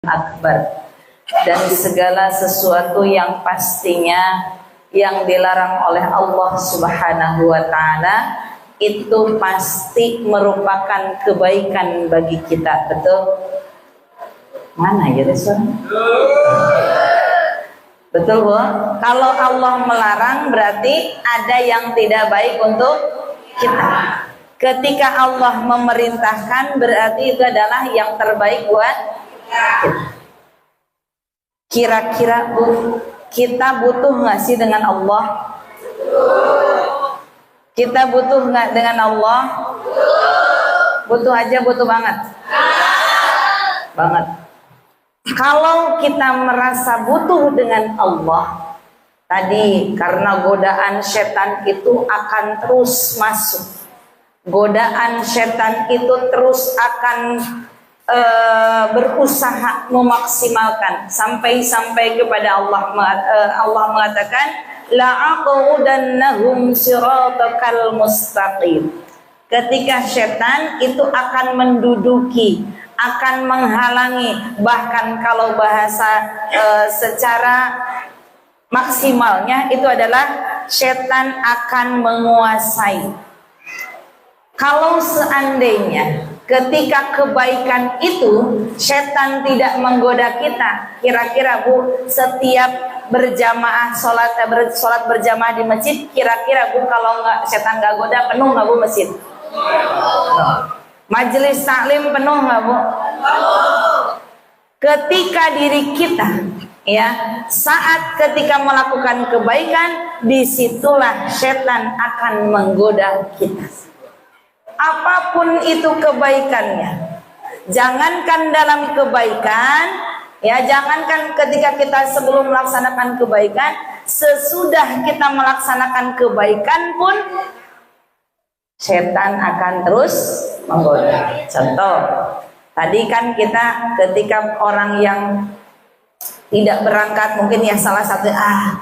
akbar, dan segala sesuatu yang pastinya yang dilarang oleh Allah Subhanahu wa taala itu pasti merupakan kebaikan bagi kita. Betul? Mana ya suara? Betul, Bu? Kalau Allah melarang berarti ada yang tidak baik untuk kita. Ketika Allah memerintahkan berarti itu adalah yang terbaik buat kita. Kira-kira Bu, kita butuh nggak sih dengan Allah? Kita butuh nggak dengan Allah? Butuh aja, butuh banget. Banget. Kalau kita merasa butuh dengan Allah, tadi karena godaan setan itu akan terus masuk. Godaan setan itu terus akan berusaha memaksimalkan sampai kepada Allah mengatakan la'aqudannahum siratakal mustaqim. Ketika setan itu akan menduduki, akan menghalangi, bahkan kalau bahasa secara maksimalnya itu adalah setan akan menguasai. Kalau seandainya ketika kebaikan itu setan tidak menggoda kita, kira-kira Bu, setiap berjamaah sholat berjamaah di masjid, kira-kira Bu kalau nggak setan nggak goda, penuh nggak Bu masjid? Majelis taklim penuh nggak Bu? Ketika diri kita ya saat ketika melakukan kebaikan, disitulah setan akan menggoda kita. Apapun itu kebaikannya, jangankan dalam kebaikan, ya jangankan ketika kita sebelum melaksanakan kebaikan, sesudah kita melaksanakan kebaikan pun setan akan terus menggoda. Contoh, tadi kan kita ketika orang yang tidak berangkat mungkin ya salah satu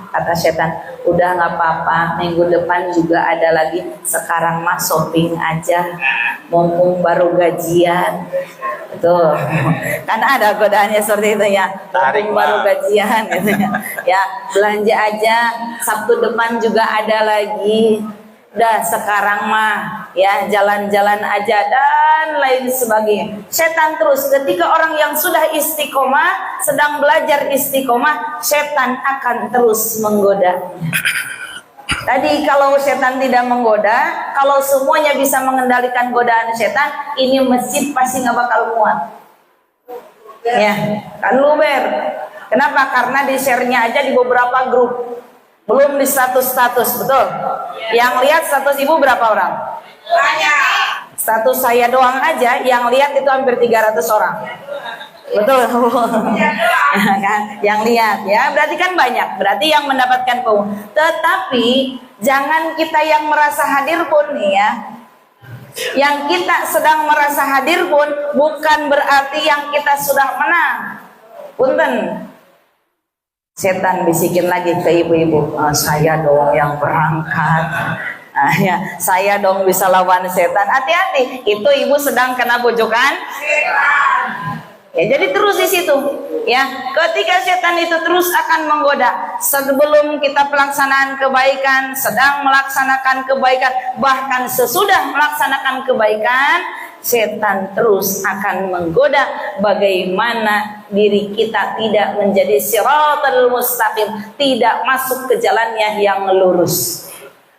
kata setan, udah nggak apa-apa, minggu depan juga ada lagi, sekarang mah shopping aja mumpung baru gajian. Betul, karena ada godaannya seperti itu ya, mumpung baru gajian gitu ya, belanja aja Sabtu depan juga ada lagi, udah sekarang mah ya jalan-jalan aja dan lain sebagainya. Setan terus, ketika orang yang sudah istiqomah, sedang belajar istiqomah, setan akan terus menggoda. Tadi kalau setan tidak menggoda, kalau semuanya bisa mengendalikan godaan setan, ini masjid pasti nggak bakal muat. Ya, kan luber. Kenapa? Karena di share-nya aja di beberapa grup. Belum di status-status, betul? Yang lihat status ibu berapa orang? Banyak. Status saya doang aja yang lihat itu hampir 300 orang. Betul? Kan? Yang lihat ya, berarti kan banyak. Berarti yang mendapatkan keuntungan. Tetapi jangan kita yang merasa hadir pun ya. Yang kita sedang merasa hadir pun bukan berarti yang kita sudah menang. Punten. Setan bisikin lagi ke ibu-ibu, saya dong yang berangkat, ya, saya dong bisa lawan setan. Hati-hati, itu ibu sedang kena bujukan setan. Ya, jadi terus di situ, ya. Ketika setan itu terus akan menggoda, sebelum kita pelaksanaan kebaikan, sedang melaksanakan kebaikan, bahkan sesudah melaksanakan kebaikan, setan terus akan menggoda bagaimana diri kita tidak menjadi siratal mustaqim, tidak masuk ke jalannya yang lurus.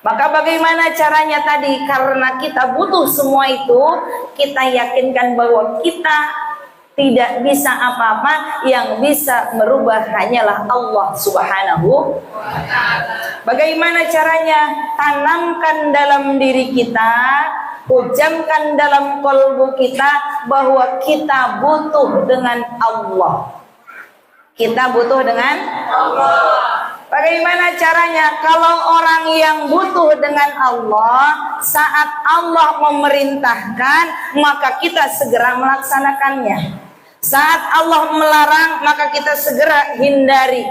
Maka bagaimana caranya tadi? Karena kita butuh semua itu, kita yakinkan bahwa kita tidak bisa apa-apa, yang bisa merubah hanyalah Allah Subhanahu wa ta'ala. Bagaimana caranya? Tanamkan dalam diri kita, hujamkan dalam kalbu kita bahwa kita butuh dengan Allah. Kita butuh dengan Allah. Bagaimana caranya? Kalau orang yang butuh dengan Allah, saat Allah memerintahkan, maka kita segera melaksanakannya. Saat Allah melarang, maka kita segera hindari.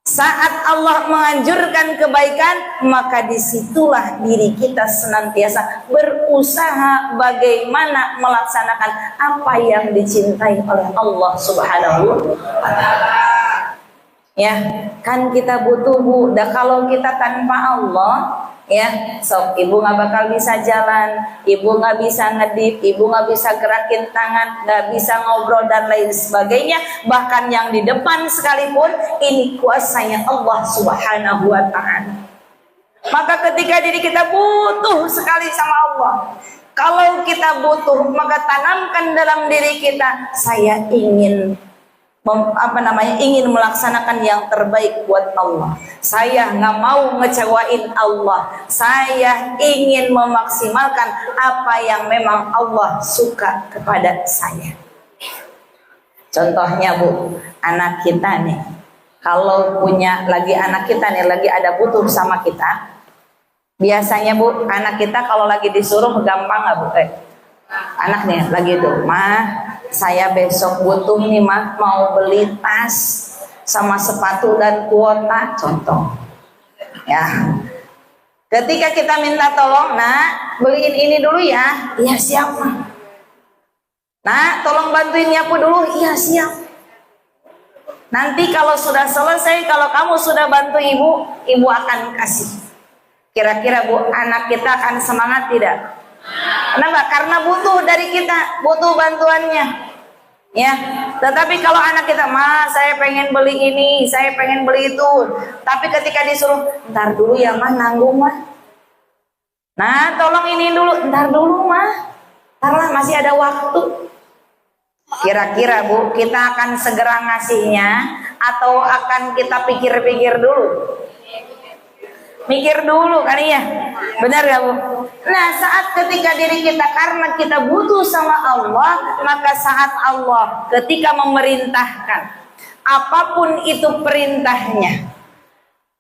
Saat Allah menganjurkan kebaikan, maka disitulah diri kita senantiasa berusaha bagaimana melaksanakan apa yang dicintai oleh Allah Subhanahu wa Ta'ala. Ya, kan kita butuh Bu. Dan kalau kita tanpa Allah, ya, so ibu nggak bakal bisa jalan, ibu nggak bisa ngedip, ibu nggak bisa gerakin tangan, nggak bisa ngobrol dan lain sebagainya. Bahkan yang di depan sekalipun, ini kuasanya Allah Subhanahu wa Ta'ala. Maka ketika diri kita butuh sekali sama Allah, kalau kita butuh, maka tanamkan dalam diri kita, saya ingin ingin melaksanakan yang terbaik buat Allah. Saya nggak mau ngecewain Allah. Saya ingin memaksimalkan apa yang memang Allah suka kepada saya. Contohnya Bu, anak kita nih, kalau punya lagi anak kita nih lagi ada butuh sama kita, biasanya Bu, anak kita kalau lagi disuruh gampang nggak Bu? Anak nih lagi tuh, Mah, saya besok butuh nih Mah, mau beli tas sama sepatu dan kuota, contoh. Ya, ketika kita minta tolong, Nak, beliin ini dulu ya. Iya siap Mah. Nak, tolong bantuin nyapu dulu. Iya siap. Nanti kalau sudah selesai, kalau kamu sudah bantu ibu, ibu akan kasih. Kira-kira Bu, anak kita akan semangat tidak? Kenapa? Karena butuh dari kita, butuh bantuannya. Ya, tetapi kalau anak kita, Ma, saya pengen beli ini, saya pengen beli itu, tapi ketika disuruh, ntar dulu ya Ma, nanggung Ma. Nah, tolong ini dulu, ntar dulu Ma, ntarlah masih ada waktu. Kira-kira Bu, kita akan segera ngasihnya atau akan kita pikir-pikir dulu? Mikir dulu kan ya, benar ya Bu? Nah, saat ketika diri kita karena kita butuh sama Allah, maka saat Allah ketika memerintahkan apapun itu perintahnya,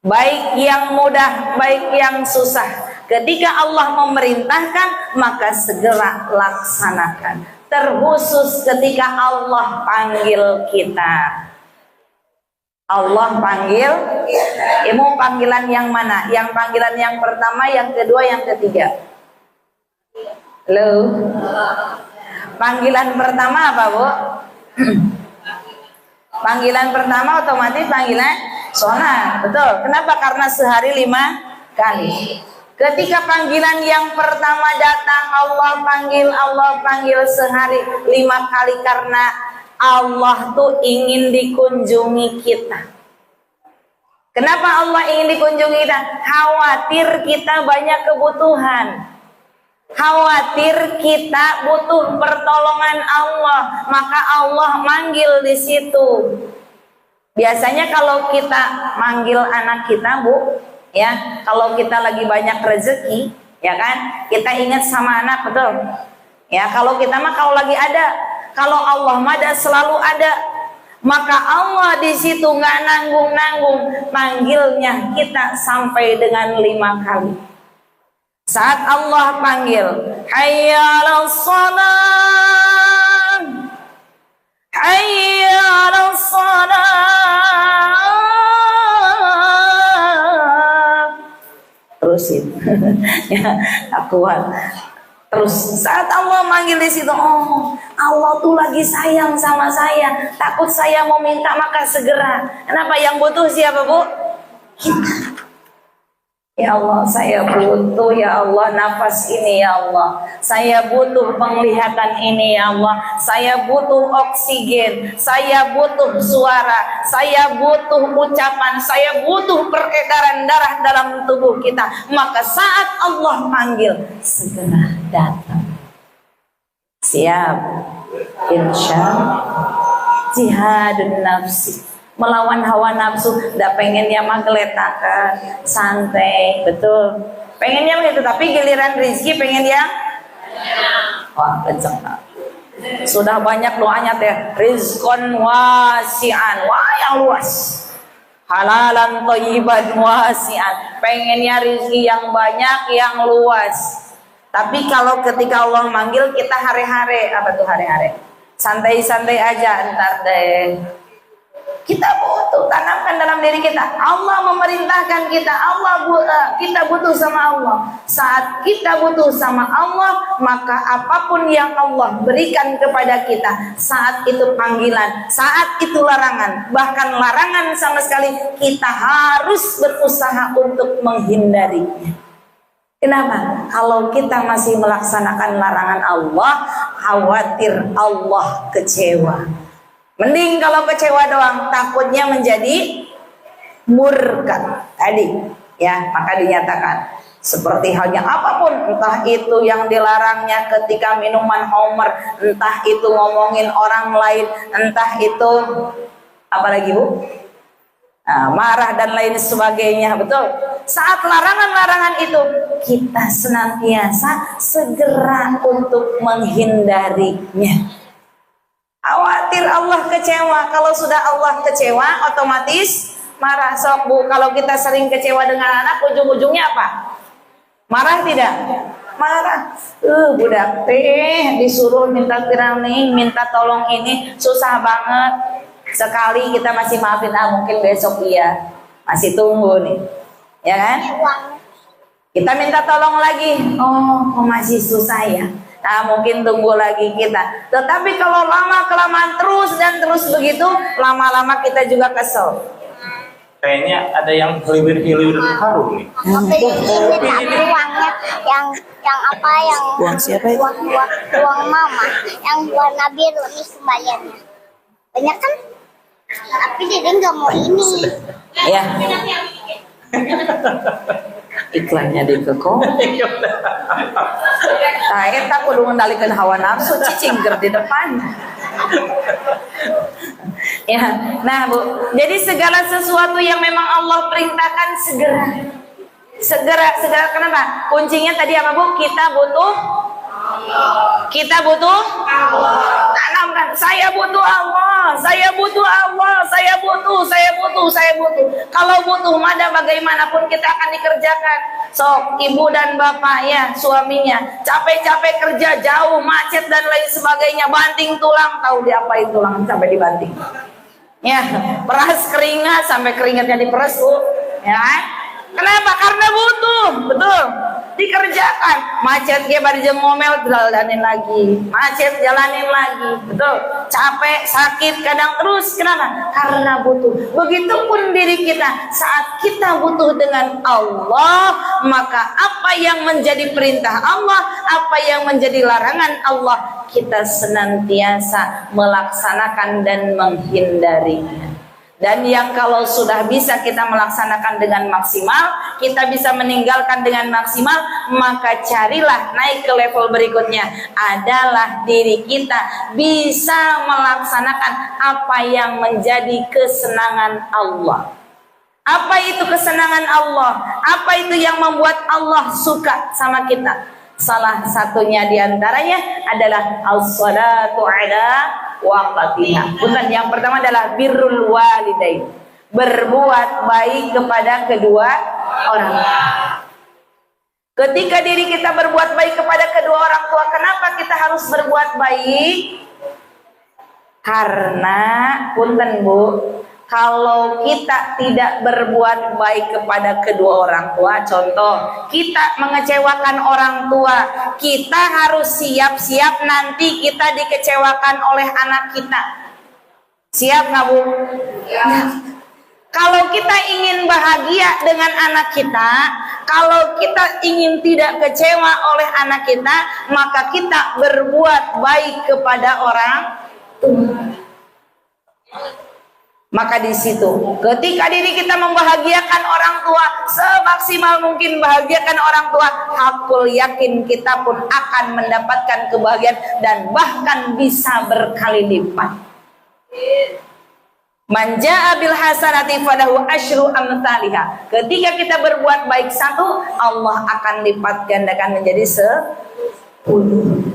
baik yang mudah, baik yang susah, ketika Allah memerintahkan maka segera laksanakan. Terkhusus ketika Allah panggil kita. Allah panggil, ibu panggilan yang mana? Yang panggilan yang pertama, yang kedua, yang ketiga? Halo? Panggilan pertama apa Bu? Panggilan pertama otomatis panggilan sholat, betul. Kenapa? Karena sehari 5 kali. Ketika panggilan yang pertama datang, Allah panggil sehari 5 kali karena Allah tuh ingin dikunjungi kita. Kenapa Allah ingin dikunjungi kita? Khawatir kita banyak kebutuhan. Khawatir kita butuh pertolongan Allah, maka Allah manggil di situ. Biasanya kalau kita manggil anak kita, Bu, ya, kalau kita lagi banyak rezeki, ya kan, kita ingat sama anak, betul. Ya, kalau kita mah kalau lagi ada, kalau Allah mada selalu ada, maka Allah di situ nggak nanggung-nanggung, panggilnya kita sampai dengan 5 kali. Saat Allah panggil, hayya 'alas shalah, hayya 'alas shalah, terusin, ya, tak kuat. Terus saat Allah manggil di situ, oh Allah tuh lagi sayang sama saya, takut saya mau minta maka segera. Kenapa? Yang butuh siapa Bu? Kita. Ya Allah, saya butuh ya Allah nafas ini ya Allah. Saya butuh penglihatan ini ya Allah. Saya butuh oksigen, saya butuh suara, saya butuh ucapan, saya butuh peredaran darah dalam tubuh kita. Maka saat Allah panggil, segera datang. Siap, insya jihadun nafsi, melawan hawa nafsu. Udah pengennya mah geletakan, santai, betul. Pengennya begitu, tapi giliran rezeki pengen yang wah kenceng. Sudah banyak doanya teh, rizqon wasi'an, wah yang luas, halalan thayyiban wasi'an. Pengennya rezeki yang banyak, yang luas. Tapi kalau ketika Allah manggil kita hare-hare, apa tuh hare-hare? Santai-santai aja, ntar deh. Kita butuh, tanamkan dalam diri kita. Allah memerintahkan kita, kita butuh sama Allah. Saat kita butuh sama Allah, maka apapun yang Allah berikan kepada kita, saat itu panggilan, saat itu larangan, bahkan larangan sama sekali, kita harus berusaha untuk menghindarinya. Kenapa? Kalau kita masih melaksanakan larangan Allah, khawatir Allah kecewa. Mending kalau kecewa doang, takutnya menjadi murka tadi, ya. Maka dinyatakan seperti halnya apapun, entah itu yang dilarangnya ketika minuman homer, entah itu ngomongin orang lain, entah itu apa lagi Bu? Nah, marah dan lain sebagainya, betul. Saat larangan-larangan itu, kita senantiasa segera untuk menghindarinya. Khawatir Allah kecewa. Kalau sudah Allah kecewa, otomatis marah. Sok Bu, kalau kita sering kecewa dengan anak, ujung-ujungnya apa? Marah tidak? Marah. Budak teh disuruh minta tirani, minta tolong ini, susah banget. Sekali kita masih maafin, mungkin besok iya. Masih tunggu nih, ya kan? Kita minta tolong lagi, kok masih susah ya? Nah, mungkin tunggu lagi kita. Tetapi kalau lama-kelamaan terus dan terus begitu, lama-lama kita juga kesel. Kayaknya ada yang heliwir harum nih. Uangnya yang apa yang Uang siapa itu? uang mama yang warna biru nih kembaliannya. Banyak kan? Tapi dia nggak mau ini. Ya. Iklannya di keko. Nah, kita kudu mengendalikan hawa nafsu, cicing di depan. Ya, nah Bu, jadi segala sesuatu yang memang Allah perintahkan segera. Kenapa? Kuncinya tadi apa Bu? Kita butuh tanamkan. Saya butuh Allah. Kalau butuh mada bagaimanapun kita akan dikerjakan. Sok ibu dan bapak ya, suaminya capek-capek kerja jauh, macet dan lain sebagainya, banting tulang, tahu diapain tulang sampai dibanting. Ya, peras keringat sampai keringatnya diperas Bu. Ya kan? Kenapa? Karena butuh, betul. Dikerjakan, macet dia baru ngomel, jalanin lagi, macet jalanin lagi, betul. Capek, sakit, kadang terus. Kenapa? Karena butuh. Begitupun diri kita, saat kita butuh dengan Allah, maka apa yang menjadi perintah Allah, apa yang menjadi larangan Allah, kita senantiasa melaksanakan dan menghindarinya. Dan yang kalau sudah bisa kita melaksanakan dengan maksimal, kita bisa meninggalkan dengan maksimal, maka carilah naik ke level berikutnya, adalah diri kita bisa melaksanakan apa yang menjadi kesenangan Allah. Apa itu kesenangan Allah? Apa itu yang membuat Allah suka sama kita? Salah satunya diantaranya adalah as-salatu ala waqtiha. Bukan, yang pertama adalah birrul walidain, berbuat baik kepada kedua orang. Ketika diri kita berbuat baik kepada kedua orang tua, kenapa kita harus berbuat baik? Karena punten Bu, kalau kita tidak berbuat baik kepada kedua orang tua, contoh kita mengecewakan orang tua, kita harus siap-siap nanti kita dikecewakan oleh anak kita. Siap nggak Bu? Ya. Kalau kita ingin bahagia dengan anak kita, kalau kita ingin tidak kecewa oleh anak kita, maka kita berbuat baik kepada orang tua. Maka di situ, ketika diri kita membahagiakan orang tua, semaksimal mungkin bahagiakan orang tua, hakul yakin kita pun akan mendapatkan kebahagiaan dan bahkan bisa berkali lipat. Man jaa bil hasanati falahu asyru amsalihha. Ketika kita berbuat baik satu, Allah akan lipat gandakan menjadi 10.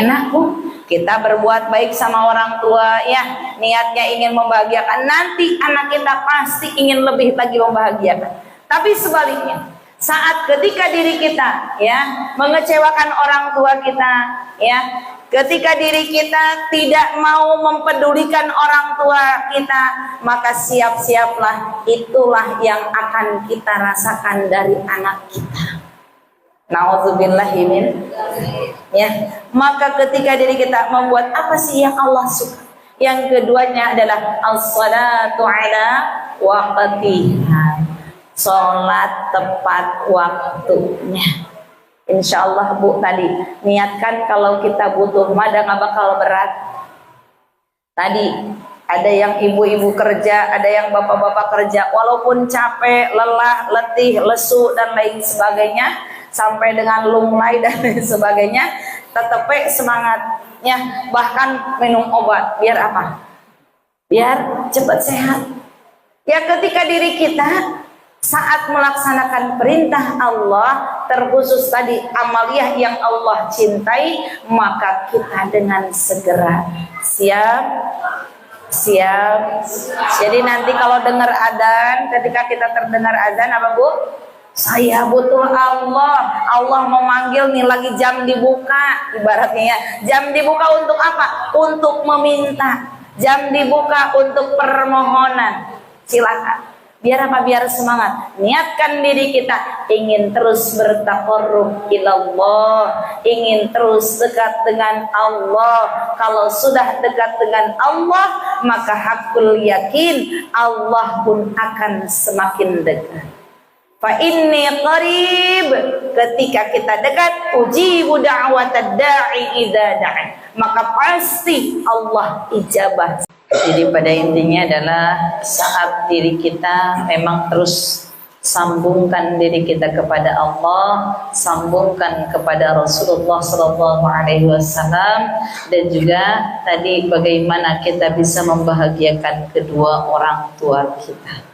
Enak Bu. Kita berbuat baik sama orang tua, ya, niatnya ingin membahagiakan, nanti anak kita pasti ingin lebih lagi membahagiakan. Tapi sebaliknya, Saat ketika diri kita ya mengecewakan orang tua kita, ya, ketika diri kita tidak mau mempedulikan orang tua kita, maka siap-siaplah itulah yang akan kita rasakan dari anak kita. Nauzubillahimin. Ya, maka ketika diri kita membuat apa sih yang Allah suka? Yang keduanya adalah as-salatu ala waqtiha. Sholat tepat waktunya. Insya Allah Bu, tadi niatkan kalau kita butuh mada nggak bakal berat. Tadi ada yang ibu-ibu kerja, ada yang bapak-bapak kerja, walaupun capek, lelah, letih, lesu dan lain sebagainya, sampai dengan lunglai dan lain sebagainya, tetap semangatnya, bahkan minum obat. Biar apa? Biar cepat sehat. Ya, ketika diri kita saat melaksanakan perintah Allah, terkhusus tadi amaliyah yang Allah cintai, maka kita dengan segera siap. Jadi nanti kalau dengar adzan, ketika kita terdengar adzan, apa Bu? Saya butuh Allah. Allah memanggil nih, lagi jam dibuka, ibaratnya ya. Jam dibuka untuk apa? Untuk meminta. Jam dibuka untuk permohonan. Silakan. Biar apa? Biar semangat. Niatkan diri kita ingin terus bertaqarrub ilallah, ingin terus dekat dengan Allah. Kalau sudah dekat dengan Allah, maka hakul yakin Allah pun akan semakin dekat. Fa inni qarib, ketika kita dekat, ujibu da'watad da'i idza da'a, maka pasti Allah ijabah. Jadi pada intinya adalah saat diri kita memang terus sambungkan diri kita kepada Allah, sambungkan kepada Rasulullah SAW, dan juga tadi bagaimana kita bisa membahagiakan kedua orang tua kita.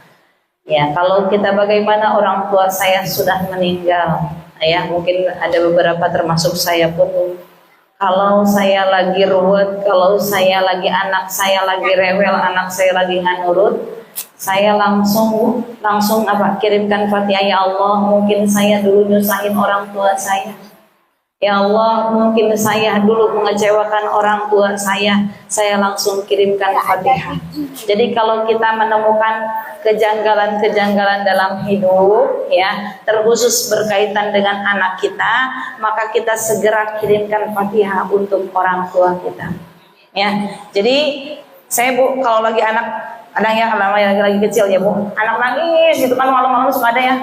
Ya, kalau kita bagaimana orang tua saya sudah meninggal, ya mungkin ada beberapa termasuk saya pun. Kalau saya lagi ruwet, kalau saya lagi anak saya lagi rewel, anak saya lagi nggak nurut, saya langsung apa? Kirimkan Fatihah. Ya Allah, mungkin saya dulu nyusahin orang tua saya. Ya Allah, mungkin saya dulu mengecewakan orang tua saya langsung kirimkan Fatihah. Jadi kalau kita menemukan kejanggalan-kejanggalan dalam hidup, ya, terkhusus berkaitan dengan anak kita, maka kita segera kirimkan Fatihah untuk orang tua kita. Ya, jadi saya Bu, kalau lagi ada yang lagi kecil ya Bu, anak nangis gitu kan, malam-malam suka ada ya.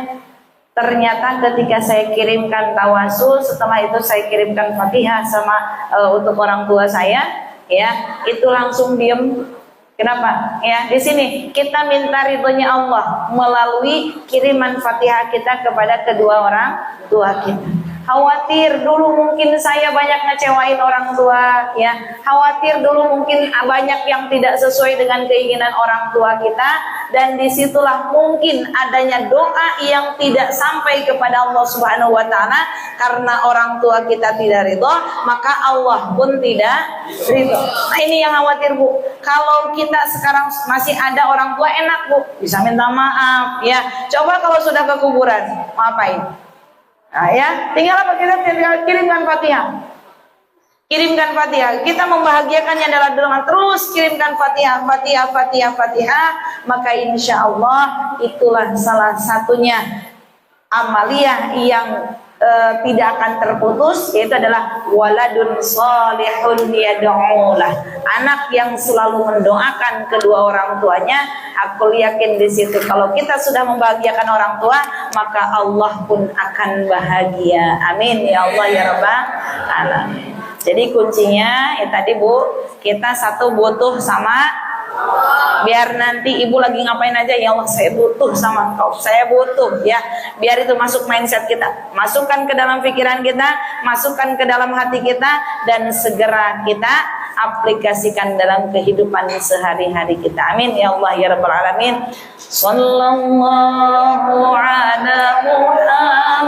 Ternyata ketika saya kirimkan tawasul, setelah itu saya kirimkan Fatihah sama untuk orang tua saya, ya, itu langsung diem. Kenapa? Ya, di sini kita minta ridhonya Allah melalui kiriman Fatihah kita kepada kedua orang tua kita. Khawatir dulu mungkin saya banyak ngecewain orang tua, ya. Khawatir dulu mungkin banyak yang tidak sesuai dengan keinginan orang tua kita, dan disitulah mungkin adanya doa yang tidak sampai kepada Allah Subhanahu Wa Taala karena orang tua kita tidak ridho, maka Allah pun tidak ridho. Nah, ini yang khawatir Bu. Kalau kita sekarang masih ada orang tua, enak Bu, bisa minta maaf, ya. Coba kalau sudah ke kuburan, ngapain? Nah, ya, tinggal apa? Kita tinggal kirimkan Fatihah. Kirimkan Fatihah. Kita membahagiakannya adalah dengan terus kirimkan Fatihah, maka insya Allah itulah salah satunya amaliyah yang tidak akan terputus, yaitu adalah waladun sholihun yad'ulah, anak yang selalu mendoakan kedua orang tuanya. Aku yakin di situ kalau kita sudah membahagiakan orang tua, maka Allah pun akan bahagia. Amin ya Allah ya Rabbal alamin. Jadi kuncinya ya tadi Bu, kita satu butuh sama, biar nanti ibu lagi ngapain aja, ya Allah saya butuh sama engkau, saya butuh, ya. Biar itu masuk mindset kita, masukkan ke dalam pikiran kita, masukkan ke dalam hati kita, dan segera kita aplikasikan dalam kehidupan sehari-hari kita. Amin ya Allah ya Rabbal alamin. Sallallahu ala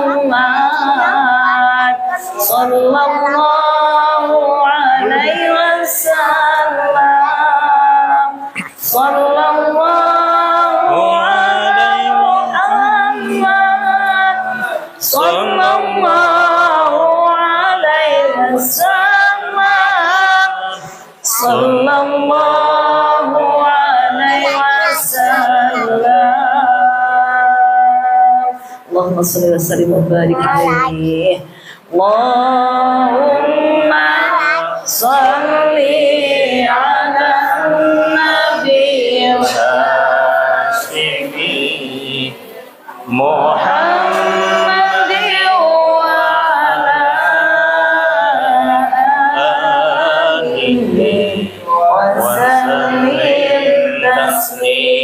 Muhammad, sallallahu alaihi wasallam, sallallahu alaihi Muhammad, sholli wa sallim wa barik alaihi. Allahumma sholli ala nabi Hashimi Muhammad wa ala alihi wa sallim taslim.